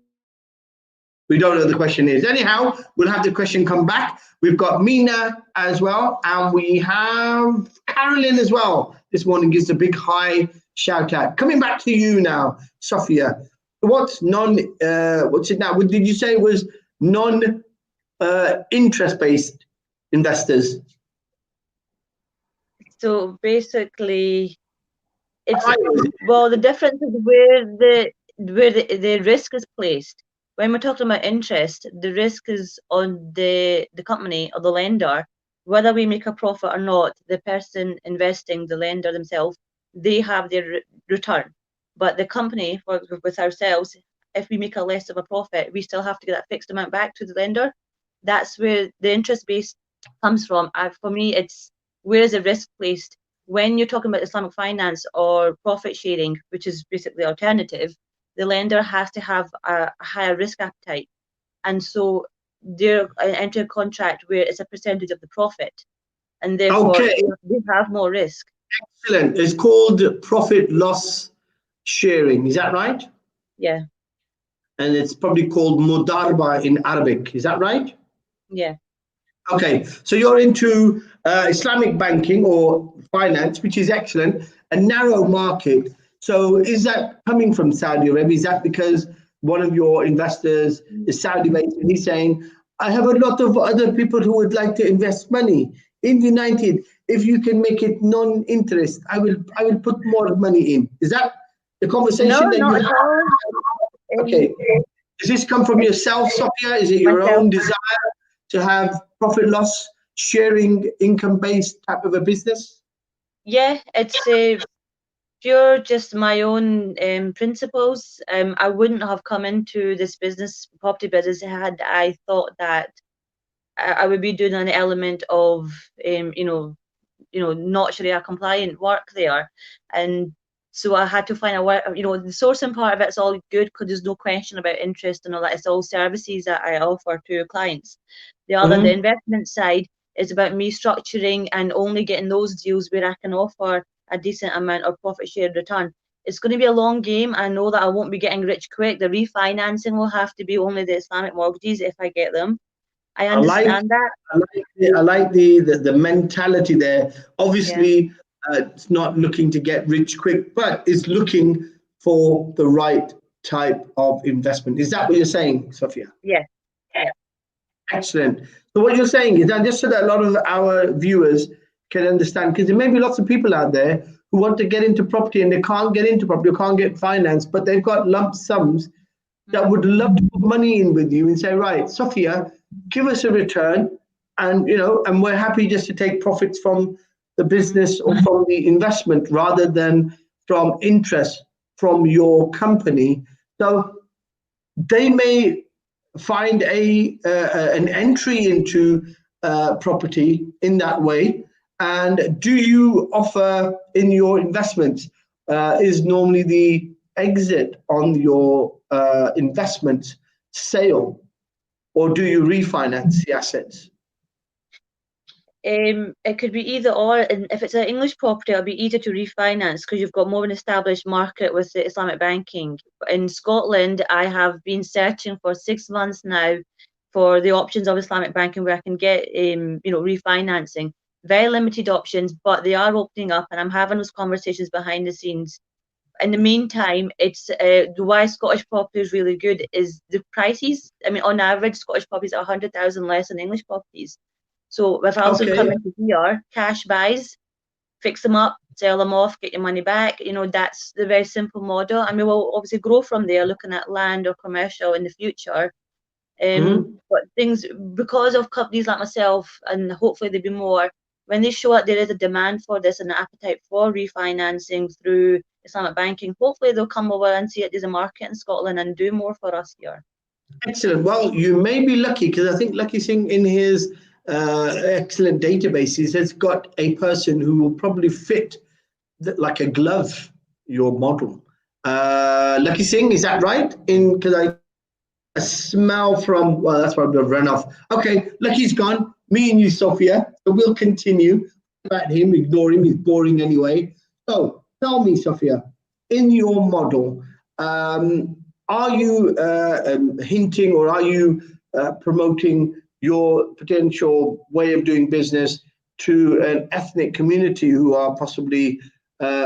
We don't know what the question is. Anyhow, we'll have the question come back. We've got Mina as well, and we have Carolyn as well. This morning gives a big high shout out. Coming back to you now, Sofia. What's what's it now? What did you say it was non-interest-based investors? So basically, the difference is where the risk is placed. When we're talking about interest, the risk is on the company or the lender. Whether we make a profit or not, the person investing, the lender themselves, they have their return. But the company, with ourselves, if we make a less of a profit, we still have to get that fixed amount back to the lender. That's where the interest base comes from. For me, it's where is the risk placed? When you're talking about Islamic finance or profit sharing, which is basically alternative, the lender has to have a higher risk appetite. And so they're enter a contract where it's a percentage of the profit. And therefore, they have more risk. Excellent. It's called profit loss sharing. Is that right? Yeah. And it's probably called mudarba in Arabic. Is that right? Yeah. Okay. So you're into Islamic banking or finance, which is excellent, a narrow market. So is that coming from Saudi Arabia? Is that because one of your investors is Saudi-based and he's saying, I have a lot of other people who would like to invest money in the United. If you can make it non-interest, I will put more money in. Is that the conversation that you have? Okay. Does this come from yourself, Sofia? Is it your own desire to have profit loss sharing income-based type of a business? Yeah, it's pure just my own principles. I wouldn't have come into this property business, had I thought that I would be doing an element of not Sharia compliant work there. And so I had to find a way, the sourcing part of it's all good because there's no question about interest and all that. It's all services that I offer to clients. The other, the investment side, is about me structuring and only getting those deals where I can offer a decent amount of profit share return. It's going to be a long game. I know that I won't be getting rich quick. The refinancing will have to be only the Islamic mortgages if I get them. I understand that. I like the mentality there. Obviously, it's not looking to get rich quick, but it's looking for the right type of investment. Is that what you're saying, Sofia? Yeah. Excellent. So what you're saying is that just so that a lot of our viewers can understand, because there may be lots of people out there who want to get into property and they can't get into property, or can't get finance, but they've got lump sums that would love to put money in with you and say, right, Sofia, give us a return, and and we're happy just to take profits from the business or from the investment rather than from interest from your company. So they may find an entry into property in that way. And do you offer in your investments, is normally the exit on your investment sale, or do you refinance the assets? It could be either or, and if it's an English property, it'll be easier to refinance because you've got more of an established market with the Islamic banking. In Scotland, I have been searching for 6 months now for the options of Islamic banking where I can get, refinancing. Very limited options, but they are opening up, and I'm having those conversations behind the scenes. In the meantime, it's why Scottish property is really good is the prices. I mean, on average, Scottish properties are 100,000 less than English properties. So if I also come into here, cash buys, fix them up, sell them off, get your money back. That's the very simple model. And we will obviously grow from there, looking at land or commercial in the future. But things, because of companies like myself, and hopefully there'll be more, when they show that there is a demand for this and an appetite for refinancing through Islamic banking, hopefully they'll come over and see it there's a market in Scotland and do more for us here. Excellent. Well, you may be lucky, because I think Lakhi Singh in his excellent databases has got a person who will probably fit like a glove your model. Lakhi Singh, is that right? Because I smell from, well, that's why I've run off. Okay, Lakhi's gone. Me and you, Sofia. So we'll continue about him. Ignore him. He's boring anyway. So tell me, Sofia, in your model, are you hinting, or are you promoting your potential way of doing business to an ethnic community who are possibly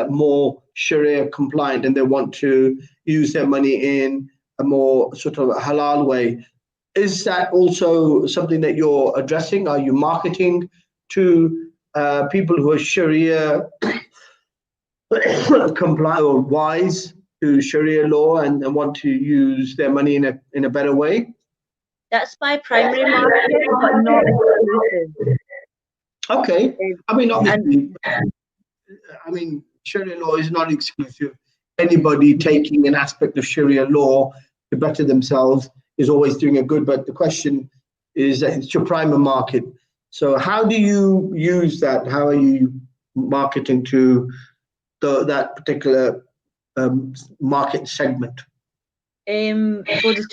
more Sharia compliant and they want to use their money in a more sort of halal way? Is that also something that you're addressing? Are you marketing to people who are Sharia compliant or wise to Sharia law and want to use their money in a better way? That's my primary market, but not exclusive. Okay. I mean, obviously, Sharia law is not exclusive anybody taking an aspect of Sharia law to better themselves is always doing a good. But the question is that it's your primer market. So how do you use that? How are you marketing to that particular market segment? Well, there's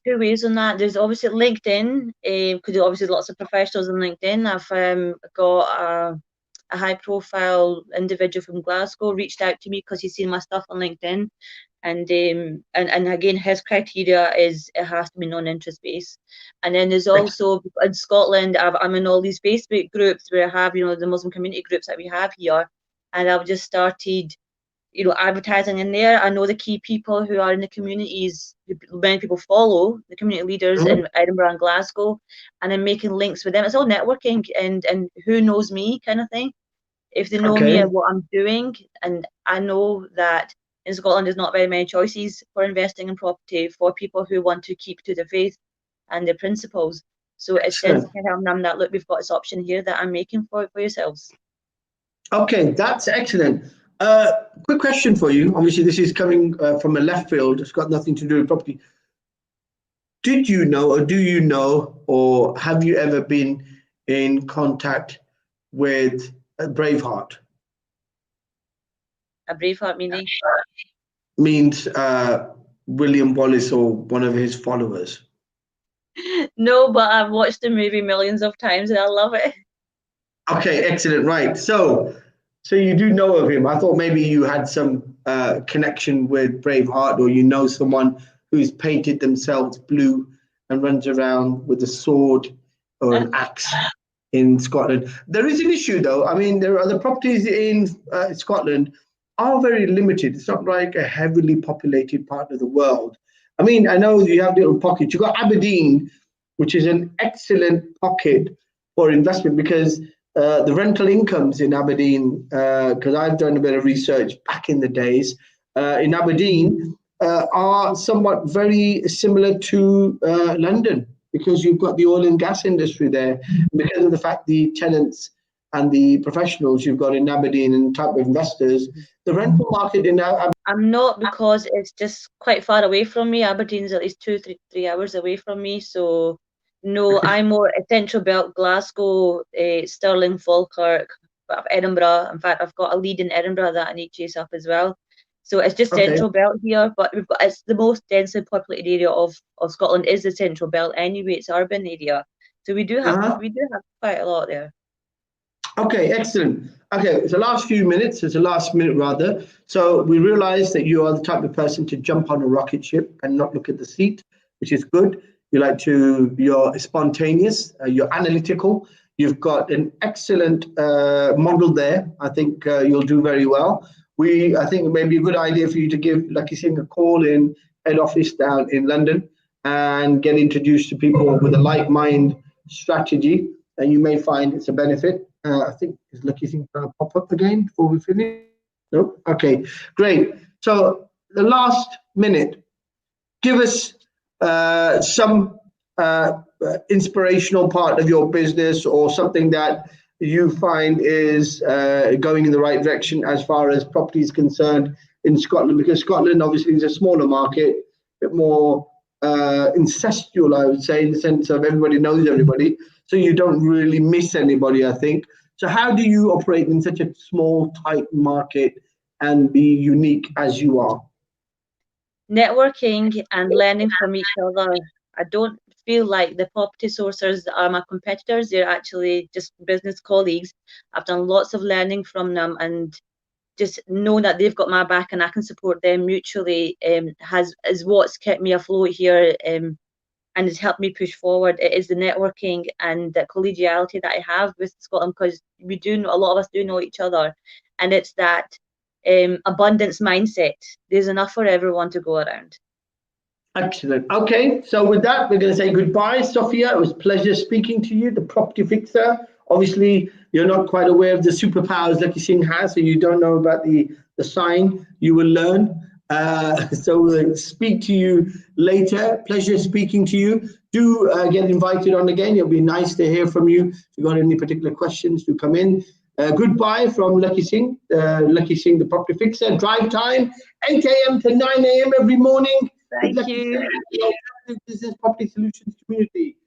two ways on that. There's obviously LinkedIn, because obviously lots of professionals on LinkedIn. I've got a high-profile individual from Glasgow reached out to me because he's seen my stuff on LinkedIn, and again, his criteria is it has to be non-interest based. And then there's also in Scotland, I'm in all these Facebook groups where I have, the Muslim community groups that we have here, and I've just started, advertising in there. I know the key people who are in the communities. Many people follow the community leaders in Edinburgh and Glasgow, and I'm making links with them. It's all networking and who knows me kind of thing. If they know me and what I'm doing, and I know that in Scotland there's not very many choices for investing in property for people who want to keep to their faith and their principles. So it's telling them that, look, we've got this option here that I'm making for yourselves. Okay, that's excellent. Quick question for you. Obviously, this is coming from a left field. It's got nothing to do with property. Did you know, or do you know, or have you ever been in contact with Braveheart? A Braveheart meaning? Means William Wallace or one of his followers. No, but I've watched the movie millions of times and I love it. Okay, excellent. Right. So you do know of him. I thought maybe you had some connection with Braveheart, or you know someone who's painted themselves blue and runs around with a sword or an axe in Scotland. There is an issue, though. I mean, there are the properties in Scotland are very limited. It's not like a heavily populated part of the world. I mean, I know you have little pockets. You've got Aberdeen, which is an excellent pocket for investment because the rental incomes in Aberdeen, because I've done a bit of research back in the days, in Aberdeen are somewhat very similar to London, because you've got the oil and gas industry there. Because of the fact the tenants and the professionals you've got in Aberdeen and type of investors, the rental market in Aberdeen. I'm not, because it's just quite far away from me. Aberdeen's at least 2-3 hours away from me. So no, I'm more Central Belt, Glasgow, Stirling, Falkirk, Edinburgh. In fact, I've got a lead in Edinburgh that I need to chase up as well. So it's just Central Belt here, but it's the most densely populated area of Scotland is the Central Belt anyway. It's urban area. So we do have quite a lot there. Okay, excellent. Okay, it's the last few minutes. It's the last minute rather. So we realize that you are the type of person to jump on a rocket ship and not look at the seat, which is good. You're spontaneous, you're analytical. You've got an excellent model there. I think you'll do very well. I think it may be a good idea for you to give Lakhi Singh a call in head office down in London and get introduced to people with a like-mind strategy, and you may find it's a benefit. I think, is Lakhi Singh going to pop up again before we finish? No? Okay, great. So the last minute, give us some inspirational part of your business, or something that you find is going in the right direction as far as property is concerned in Scotland, because Scotland obviously is a smaller market, a bit more incestual, I would say, in the sense of everybody knows everybody, so you don't really miss anybody, I think. So how do you operate in such a small, tight market and be unique as you are? Networking and learning from each other. I don't feel like the property sourcers are my competitors. They're actually just business colleagues. I've done lots of learning from them, and just know that they've got my back and I can support them mutually is what's kept me afloat here, and has helped me push forward. It is the networking and the collegiality that I have with Scotland, because a lot of us do know each other, and it's that abundance mindset. There's enough for everyone to go around. Excellent. Okay, so with that, we're going to say goodbye, Sofia. It was a pleasure speaking to you, the property fixer. Obviously, you're not quite aware of the superpowers Lakhi Singh has, so you don't know about the sign. You will learn. So we'll speak to you later. Pleasure speaking to you. Do get invited on again. It'll be nice to hear from you. If you've got any particular questions, do come in. Goodbye from Lakhi Singh, Lakhi Singh, the property fixer. Drive time, 8 a.m. to 9 a.m. every morning. Thank you. This is Property Solutions Community.